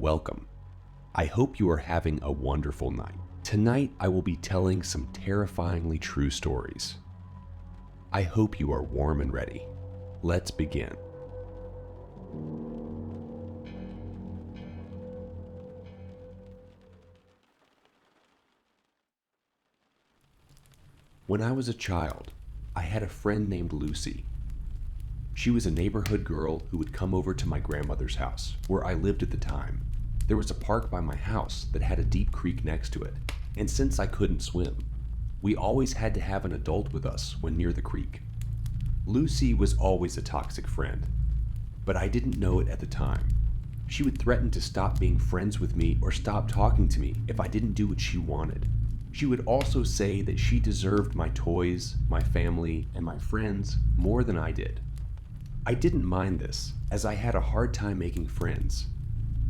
Welcome. I hope you are having a wonderful night. Tonight I will be telling some terrifyingly true stories. I hope you are warm and ready. Let's begin. When I was a child, I had a friend named Lucy. She was a neighborhood girl who would come over to my grandmother's house, where I lived at the time. There was a park by my house that had a deep creek next to it, and since I couldn't swim, we always had to have an adult with us when near the creek. Lucy was always a toxic friend, but I didn't know it at the time. She would threaten to stop being friends with me or stop talking to me if I didn't do what she wanted. She would also say that she deserved my toys, my family, and my friends more than I did. I didn't mind this, as I had a hard time making friends.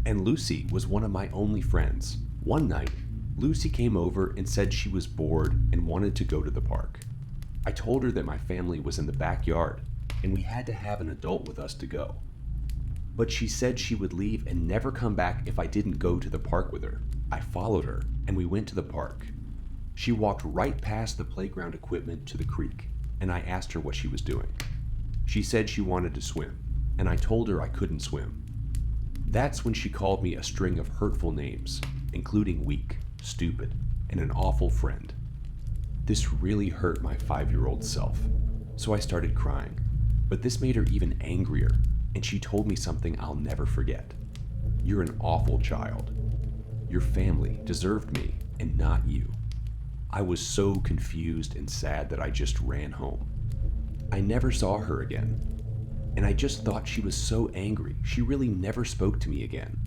And Lucy was one of my only friends. One night, Lucy came over and said she was bored and wanted to go to the park. I told her that my family was in the backyard and we had to have an adult with us to go. But she said she would leave and never come back if I didn't go to the park with her. I followed her and we went to the park. She walked right past the playground equipment to the creek, and I asked her what she was doing. She said she wanted to swim, and I told her I couldn't swim. That's when she called me a string of hurtful names, including weak, stupid, and an awful friend. This really hurt my 5-year-old self, so I started crying. But this made her even angrier, and she told me something I'll never forget. You're an awful child. Your family deserved me, and not you. I was so confused and sad that I just ran home. I never saw her again, and I just thought she was so angry she really never spoke to me again.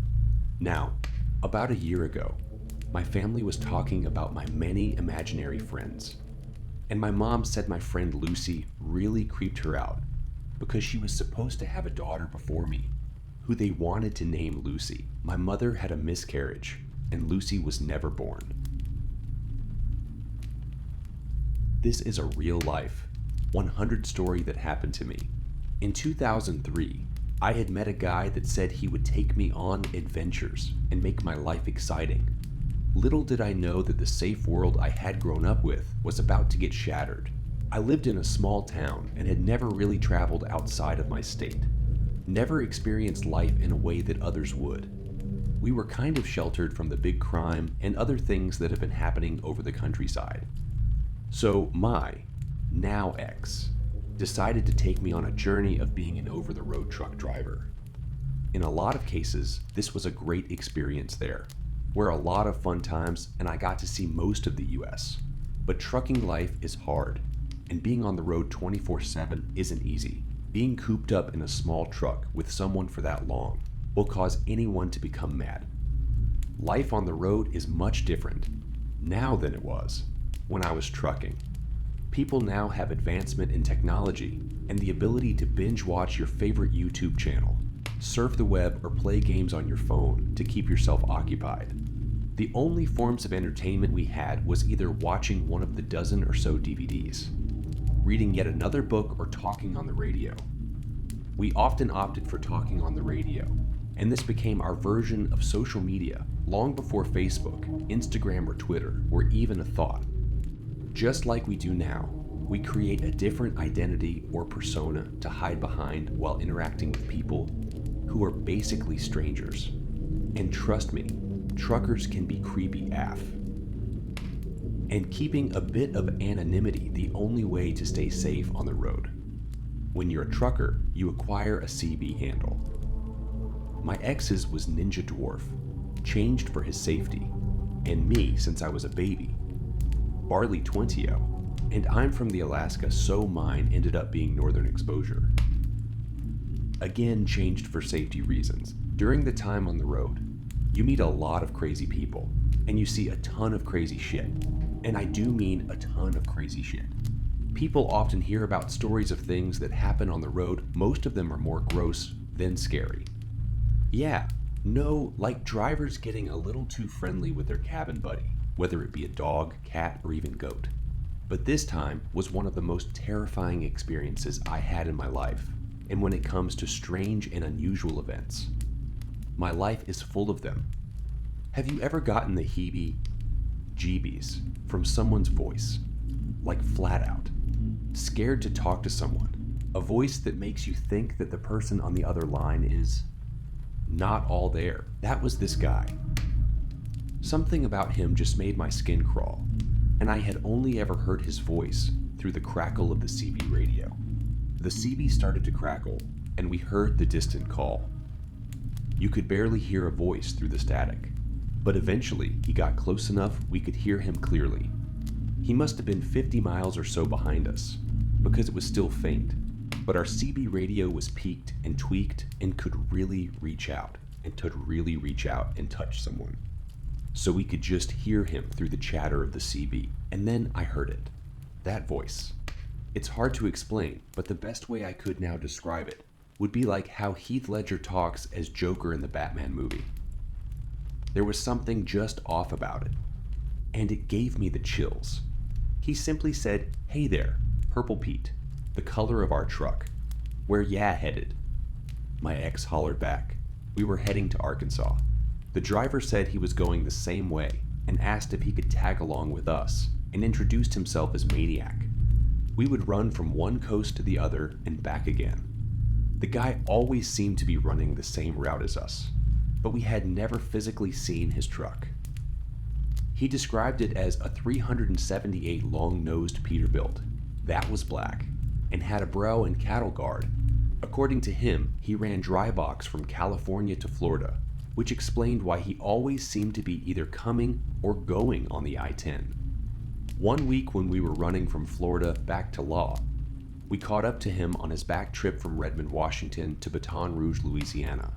Now, about a year ago, my family was talking about my many imaginary friends, and my mom said my friend Lucy really creeped her out because she was supposed to have a daughter before me, who they wanted to name Lucy. My mother had a miscarriage, and Lucy was never born. This is a real-life, 100 story that happened to me. In 2003, I had met a guy that said he would take me on adventures and make my life exciting. Little did I know that the safe world I had grown up with was about to get shattered. I lived in a small town and had never really traveled outside of my state. Never experienced life in a way that others would. We were kind of sheltered from the big crime and other things that have been happening over the countryside. So my, now ex, decided to take me on a journey of being an over-the-road truck driver. In a lot of cases, this was a great experience there, where a lot of fun times and I got to see most of the US. But trucking life is hard, and being on the road 24/7 isn't easy. Being cooped up in a small truck with someone for that long will cause anyone to become mad. Life on the road is much different now than it was when I was trucking. People now have advancement in technology and the ability to binge watch your favorite YouTube channel, surf the web, or play games on your phone to keep yourself occupied. The only forms of entertainment we had was either watching one of the dozen or so DVDs, reading yet another book, or talking on the radio. We often opted for talking on the radio, and this became our version of social media long before Facebook, Instagram, or Twitter were even a thought. Just like we do now, we create a different identity or persona to hide behind while interacting with people who are basically strangers. And trust me, truckers can be creepy AF. And keeping a bit of anonymity the only way to stay safe on the road. When you're a trucker, you acquire a CB handle. My ex's was Ninja Dwarf, changed for his safety, and me since I was a baby, Barley 20, and I'm from the Alaska, so mine ended up being Northern Exposure. Again, changed for safety reasons. During the time on the road, you meet a lot of crazy people, and you see a ton of crazy shit. And I do mean a ton of crazy shit. People often hear about stories of things that happen on the road. Most of them are more gross than scary. Yeah, no, like drivers getting a little too friendly with their cabin buddy, whether it be a dog, cat, or even goat. But this time was one of the most terrifying experiences I had in my life, and when it comes to strange and unusual events. My life is full of them. Have you ever gotten the heebie-jeebies from someone's voice? Like flat out. Scared to talk to someone. A voice that makes you think that the person on the other line is not all there. That was this guy. Something about him just made my skin crawl, and I had only ever heard his voice through the crackle of the CB radio. The CB started to crackle, and we heard the distant call. You could barely hear a voice through the static, but eventually he got close enough we could hear him clearly. He must have been 50 miles or so behind us, because it was still faint, but our CB radio was peaked and tweaked and could really reach out and touch someone. So we could just hear him through the chatter of the CB, and then I heard it. That voice. It's hard to explain, but the best way I could now describe it would be like how Heath Ledger talks as Joker in the Batman movie. There was something just off about it, and it gave me the chills. He simply said, "Hey there, Purple Pete, the color of our truck. Where ya headed?" My ex hollered back. We were heading to Arkansas. The driver said he was going the same way and asked if he could tag along with us, and introduced himself as Maniac. We would run from one coast to the other and back again. The guy always seemed to be running the same route as us, but we had never physically seen his truck. He described it as a 378 long-nosed Peterbilt. That was black, and had a brow and cattle guard. According to him, he ran dry box from California to Florida, which explained why he always seemed to be either coming or going on the I-10. One week when we were running from Florida back to Law, we caught up to him on his back trip from Redmond, Washington to Baton Rouge, Louisiana.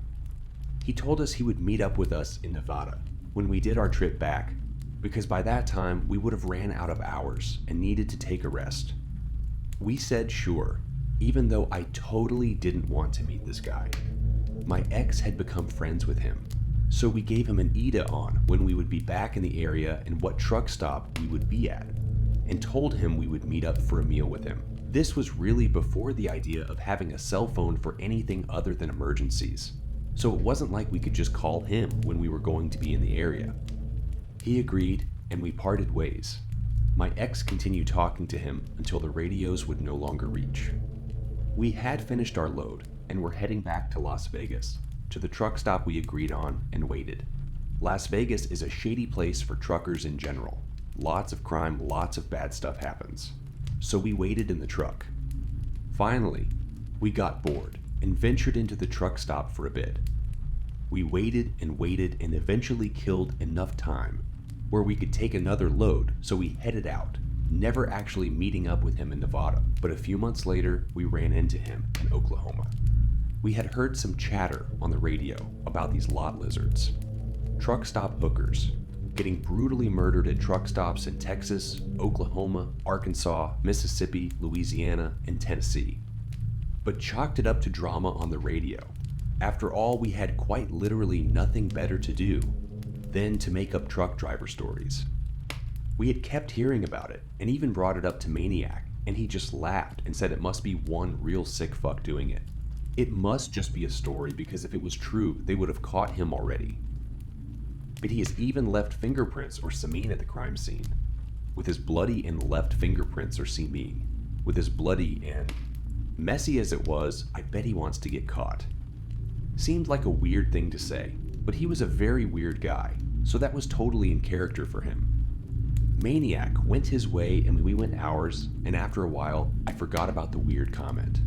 He told us he would meet up with us in Nevada when we did our trip back, because by that time we would have ran out of hours and needed to take a rest. We said sure, even though I totally didn't want to meet this guy. My ex had become friends with him, so we gave him an ETA on when we would be back in the area and what truck stop we would be at, and told him we would meet up for a meal with him. This was really before the idea of having a cell phone for anything other than emergencies, so it wasn't like we could just call him when we were going to be in the area. He agreed, and we parted ways. My ex continued talking to him until the radios would no longer reach. We had finished our load and were heading back to Las Vegas, to the truck stop we agreed on, and waited. Las Vegas is a shady place for truckers in general. Lots of crime, lots of bad stuff happens. So we waited in the truck. Finally, we got bored and ventured into the truck stop for a bit. We waited and eventually killed enough time where we could take another load, so we headed out, never actually meeting up with him in Nevada, but a few months later, we ran into him in Oklahoma. We had heard some chatter on the radio about these lot lizards, truck stop hookers, getting brutally murdered at truck stops in Texas, Oklahoma, Arkansas, Mississippi, Louisiana, and Tennessee, but chalked it up to drama on the radio. After all, we had quite literally nothing better to do than to make up truck driver stories. We had kept hearing about it and even brought it up to Maniac, and he just laughed and said it must be one real sick fuck doing it. It must just be a story, because if it was true, they would have caught him already. But he has even left fingerprints or semen at the crime scene. With his bloody and left fingerprints or semen. With his bloody and messy as it was, I bet he wants to get caught. Seemed like a weird thing to say, but he was a very weird guy, so that was totally in character for him. Maniac went his way and we went ours, and after a while, I forgot about the weird comment.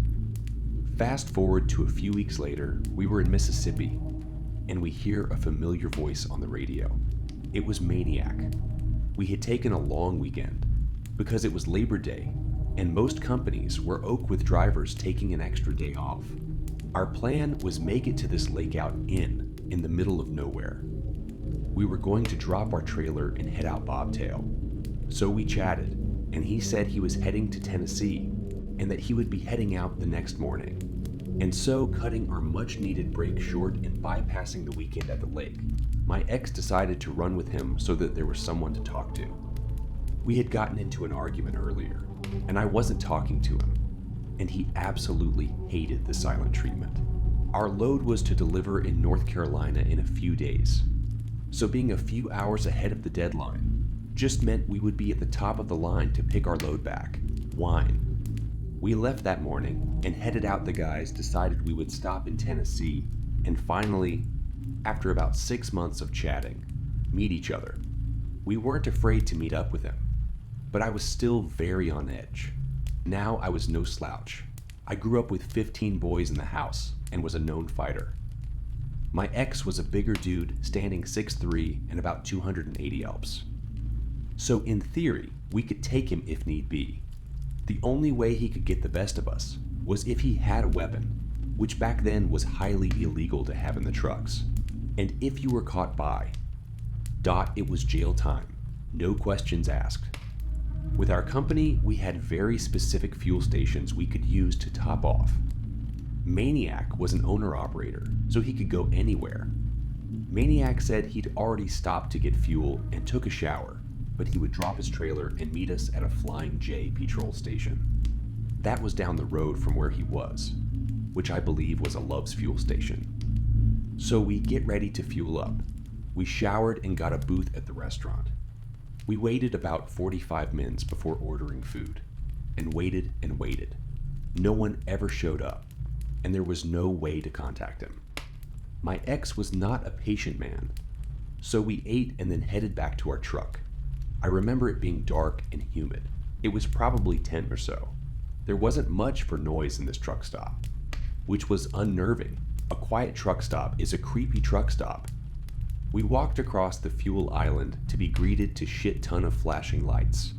Fast forward to a few weeks later, we were in Mississippi, and we hear a familiar voice on the radio. It was Maniac. We had taken a long weekend, because it was Labor Day, and most companies were oak with drivers taking an extra day off. Our plan was make it to this lake out in the middle of nowhere. We were going to drop our trailer and head out bobtail. So we chatted, and he said he was heading to Tennessee, and that he would be heading out the next morning. And so, cutting our much-needed break short and bypassing the weekend at the lake, my ex decided to run with him so that there was someone to talk to. We had gotten into an argument earlier, and I wasn't talking to him, and he absolutely hated the silent treatment. Our load was to deliver in North Carolina in a few days, so being a few hours ahead of the deadline just meant we would be at the top of the line to pick our load back, wine. We left that morning and headed out. The guys decided we would stop in Tennessee and finally, after about 6 months of chatting, meet each other. We weren't afraid to meet up with him, but I was still very on edge. Now I was no slouch. I grew up with 15 boys in the house and was a known fighter. My ex was a bigger dude, standing 6'3" and about 280 Alps. So in theory, we could take him if need be. The only way he could get the best of us was if he had a weapon, which back then was highly illegal to have in the trucks. And if you were caught by, it was jail time, no questions asked. With our company, we had very specific fuel stations we could use to top off. Maniac was an owner-operator, so he could go anywhere. Maniac said he'd already stopped to get fuel and took a shower, but he would drop his trailer and meet us at a Flying J petrol station. That was down the road from where he was, which I believe was a Love's fuel station. So we get ready to fuel up. We showered and got a booth at the restaurant. We waited about 45 minutes before ordering food, and waited and waited. No one ever showed up, and there was no way to contact him. My ex was not a patient man, so we ate and then headed back to our truck. I remember it being dark and humid. It was probably 10 or so. There wasn't much for noise in this truck stop, which was unnerving. A quiet truck stop is a creepy truck stop. We walked across the fuel island to be greeted to shit ton of flashing lights.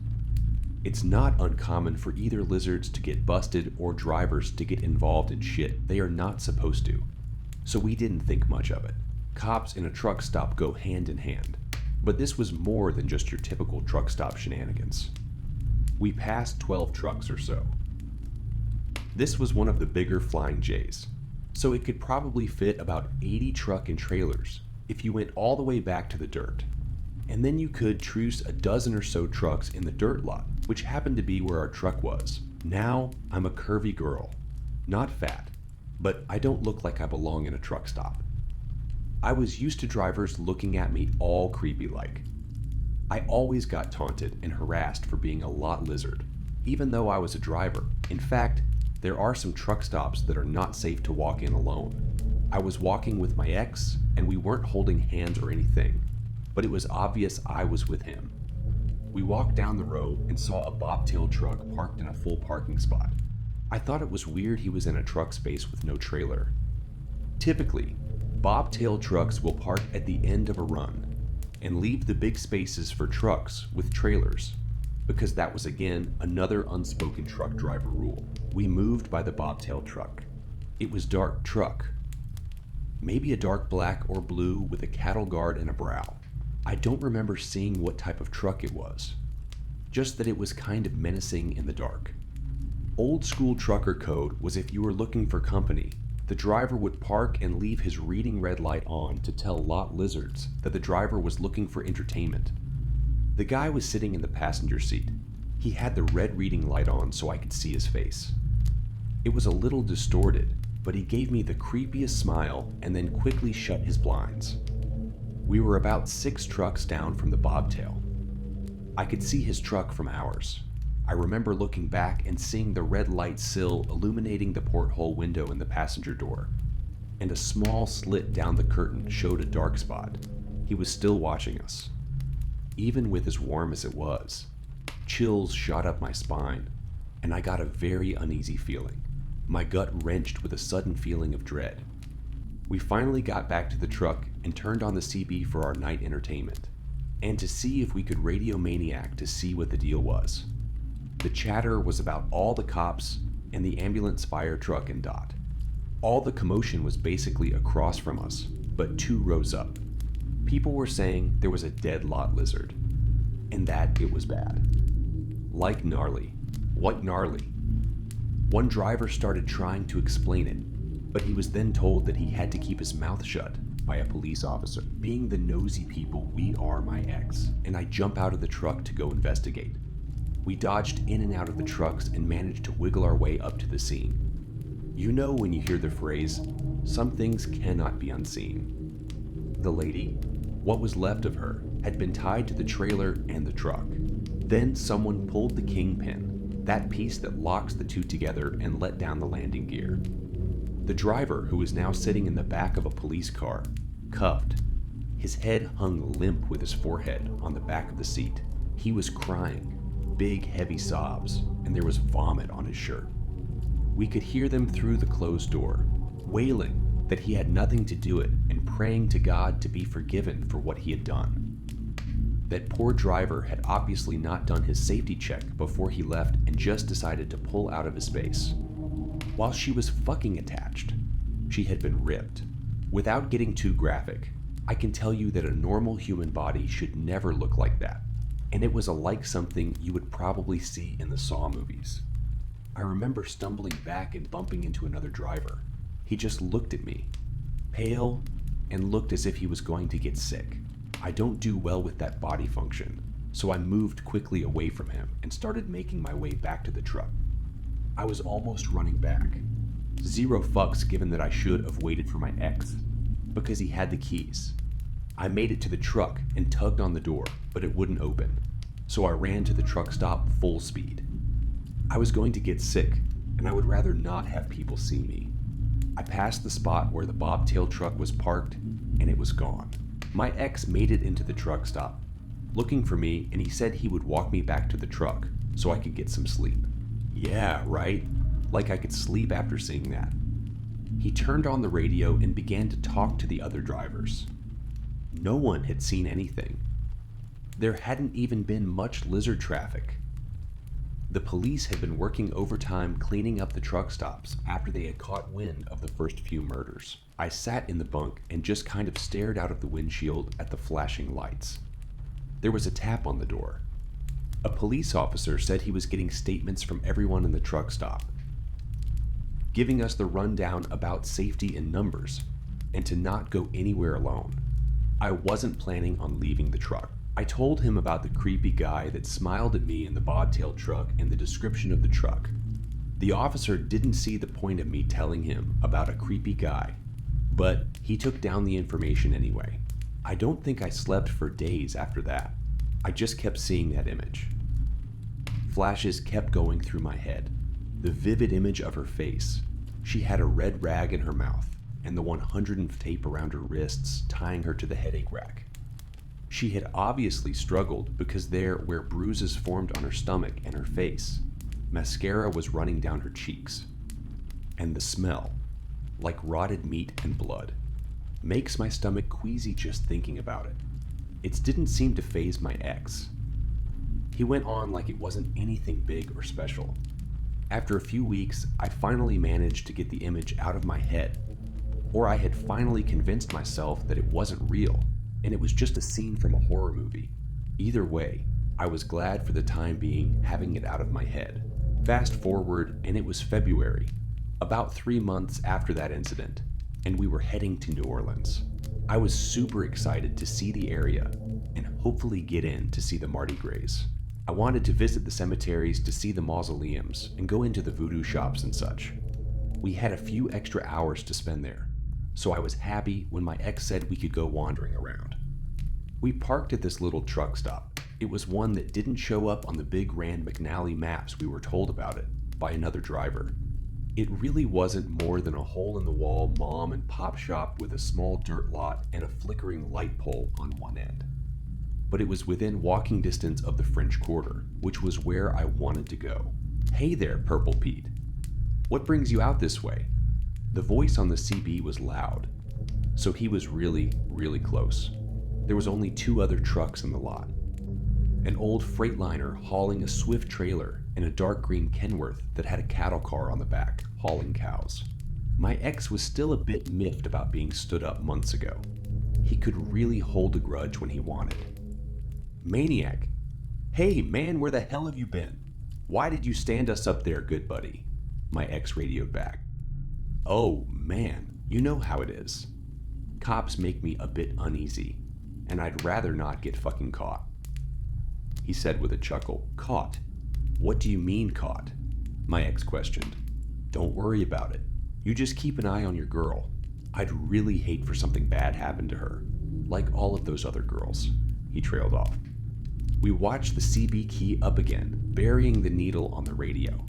It's not uncommon for either lizards to get busted or drivers to get involved in shit they are not supposed to, so we didn't think much of it. Cops and a truck stop go hand in hand, but this was more than just your typical truck stop shenanigans. We passed 12 trucks or so. This was one of the bigger Flying J's, so it could probably fit about 80 truck and trailers if you went all the way back to the dirt. And then you could truce a dozen or so trucks in the dirt lot, which happened to be where our truck was. Now, I'm a curvy girl. Not fat, but I don't look like I belong in a truck stop. I was used to drivers looking at me all creepy like. I always got taunted and harassed for being a lot lizard, even though I was a driver. In fact, there are some truck stops that are not safe to walk in alone. I was walking with my ex, and we weren't holding hands or anything, but it was obvious I was with him. We walked down the road and saw a bobtail truck parked in a full parking spot. I thought it was weird he was in a truck space with no trailer. Typically, bobtail trucks will park at the end of a run and leave the big spaces for trucks with trailers, because that was again another unspoken truck driver rule. We moved by the bobtail truck. It was dark truck, maybe a dark black or blue with a cattle guard and a brow. I don't remember seeing what type of truck it was, just that it was kind of menacing in the dark. Old school trucker code was if you were looking for company, the driver would park and leave his reading red light on to tell lot lizards that the driver was looking for entertainment. The guy was sitting in the passenger seat. He had the red reading light on so I could see his face. It was a little distorted, but he gave me the creepiest smile and then quickly shut his blinds. We were about 6 trucks down from the bobtail. I could see his truck from ours. I remember looking back and seeing the red light sill illuminating the porthole window in the passenger door, and a small slit down the curtain showed a dark spot. He was still watching us. Even with as warm as it was, chills shot up my spine, and I got a very uneasy feeling. My gut wrenched with a sudden feeling of dread. We finally got back to the truck and turned on the CB for our night entertainment, and to see if we could radio Maniac to see what the deal was. The chatter was about all the cops and the ambulance fire truck and Dot. All the commotion was basically across from us, but 2 rows up. People were saying there was a dead lot lizard, and that it was bad. Like gnarly. What gnarly? One driver started trying to explain it, but he was then told that he had to keep his mouth shut by a police officer. Being the nosy people we are, my ex and I jump out of the truck to go investigate. We dodged in and out of the trucks and managed to wiggle our way up to the scene. You know when you hear the phrase, Some things cannot be unseen. The lady, what was left of her, had been tied to the trailer and the truck. Then someone pulled the kingpin, that piece that locks the two together, and let down the landing gear. The driver, who was now sitting in the back of a police car, cuffed. His head hung limp with his forehead on the back of the seat. He was crying, big heavy sobs, and there was vomit on his shirt. We could hear them through the closed door, wailing that he had nothing to do it and praying to God to be forgiven for what he had done. That poor driver had obviously not done his safety check before he left and just decided to pull out of his space. While she was fucking attached, she had been ripped. Without getting too graphic, I can tell you that a normal human body should never look like that, and it was like something you would probably see in the Saw movies. I remember stumbling back and bumping into another driver. He just looked at me, pale, and looked as if he was going to get sick. I don't do well with that body function, so I moved quickly away from him and started making my way back to the truck. I was almost running back. Zero fucks given that I should have waited for my ex, because he had the keys. I made it to the truck and tugged on the door, but it wouldn't open, so I ran to the truck stop full speed. I was going to get sick, and I would rather not have people see me. I passed the spot where the bobtail truck was parked, and it was gone. My ex made it into the truck stop, looking for me, and he said he would walk me back to the truck so I could get some sleep. Yeah, right? Like I could sleep after seeing that. He turned on the radio and began to talk to the other drivers. No one had seen anything. There hadn't even been much lizard traffic. The police had been working overtime cleaning up the truck stops after they had caught wind of the first few murders. I sat in the bunk and just kind of stared out of the windshield at the flashing lights. There was a tap on the door. A police officer said he was getting statements from everyone in the truck stop, giving us the rundown about safety in numbers and to not go anywhere alone. I wasn't planning on leaving the truck. I told him about the creepy guy that smiled at me in the bobtail truck and the description of the truck. The officer didn't see the point of me telling him about a creepy guy, but he took down the information anyway. I don't think I slept for days after that. I just kept seeing that image. Flashes kept going through my head. The vivid image of her face. She had a red rag in her mouth and the 100 tape around her wrists, tying her to the headache rack. She had obviously struggled because there where bruises formed on her stomach and her face, mascara was running down her cheeks. And the smell, like rotted meat and blood, makes my stomach queasy just thinking about it. It didn't seem to faze my ex. He went on like it wasn't anything big or special. After a few weeks, I finally managed to get the image out of my head, or I had finally convinced myself that it wasn't real, and it was just a scene from a horror movie. Either way, I was glad for the time being having it out of my head. Fast forward, and it was February, about 3 months after that incident, and we were heading to New Orleans. I was super excited to see the area and hopefully get in to see the Mardi Gras. I wanted to visit the cemeteries to see the mausoleums and go into the voodoo shops and such. We had a few extra hours to spend there, so I was happy when my ex said we could go wandering around. We parked at this little truck stop. It was one that didn't show up on the big Rand McNally maps we were told about it by another driver. It really wasn't more than a hole-in-the-wall mom and pop shop with a small dirt lot and a flickering light pole on one end. But it was within walking distance of the French Quarter, which was where I wanted to go. Hey there, Purple Pete. What brings you out this way? The voice on the CB was loud, so he was really, really close. There was only 2 other trucks in the lot. An old Freightliner hauling a Swift trailer and a dark green Kenworth that had a cattle car on the back, hauling cows. My ex was still a bit miffed about being stood up months ago. He could really hold a grudge when he wanted. Maniac. Hey man, where the hell have you been? Why did you stand us up there, good buddy? My ex radioed back. Oh man, you know how it is. Cops make me a bit uneasy, and I'd rather not get fucking caught. He said with a chuckle, Caught? What do you mean caught? My ex questioned. Don't worry about it. You just keep an eye on your girl. I'd really hate for something bad happen to her, like all of those other girls." He trailed off. We watched the CB key up again, burying the needle on the radio.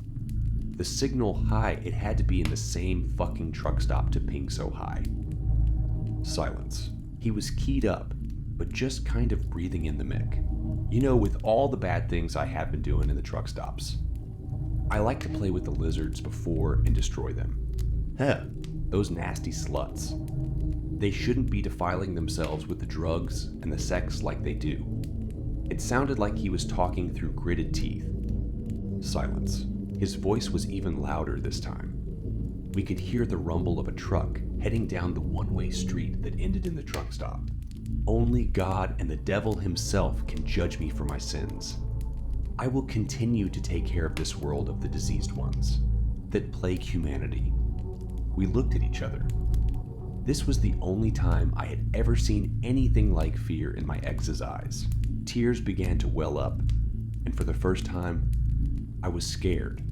The signal high, it had to be in the same fucking truck stop to ping so high. Silence. He was keyed up, but just kind of breathing in the mic. You know, with all the bad things I have been doing in the truck stops. I like to play with the lizards before and destroy them. Huh, those nasty sluts. They shouldn't be defiling themselves with the drugs and the sex like they do. It sounded like he was talking through gritted teeth. Silence. His voice was even louder this time. We could hear the rumble of a truck heading down the one-way street that ended in the truck stop. Only God and the devil himself can judge me for my sins. I will continue to take care of this world of the diseased ones that plague humanity. We looked at each other. This was the only time I had ever seen anything like fear in my ex's eyes. Tears began to well up, and for the first time, I was scared.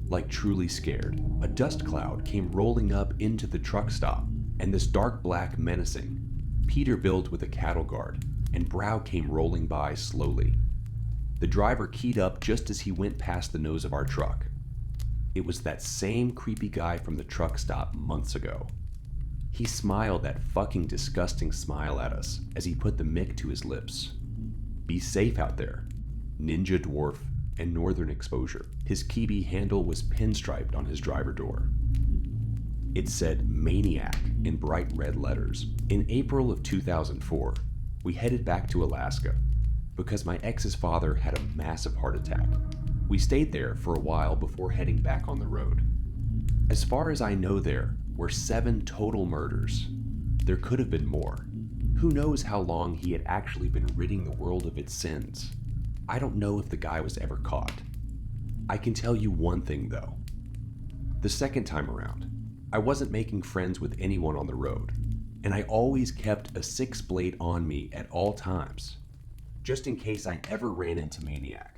Like truly scared. A dust cloud came rolling up into the truck stop, and this dark black menacing. Peterbilt with a cattle guard, and Brow came rolling by slowly. The driver keyed up just as he went past the nose of our truck. It was that same creepy guy from the truck stop months ago. He smiled that fucking disgusting smile at us as he put the mic to his lips. Be safe out there. Ninja Dwarf and Northern Exposure. His Kiwi handle was pinstriped on his driver door. It said Maniac in bright red letters. In April of 2004, we headed back to Alaska because my ex's father had a massive heart attack. We stayed there for a while before heading back on the road. As far as I know, there were 7 total murders. There could have been more. Who knows how long he had actually been ridding the world of its sins. I don't know if the guy was ever caught. I can tell you one thing though. The second time around, I wasn't making friends with anyone on the road, and I always kept a 6 blade on me at all times, just in case I ever ran into Maniac.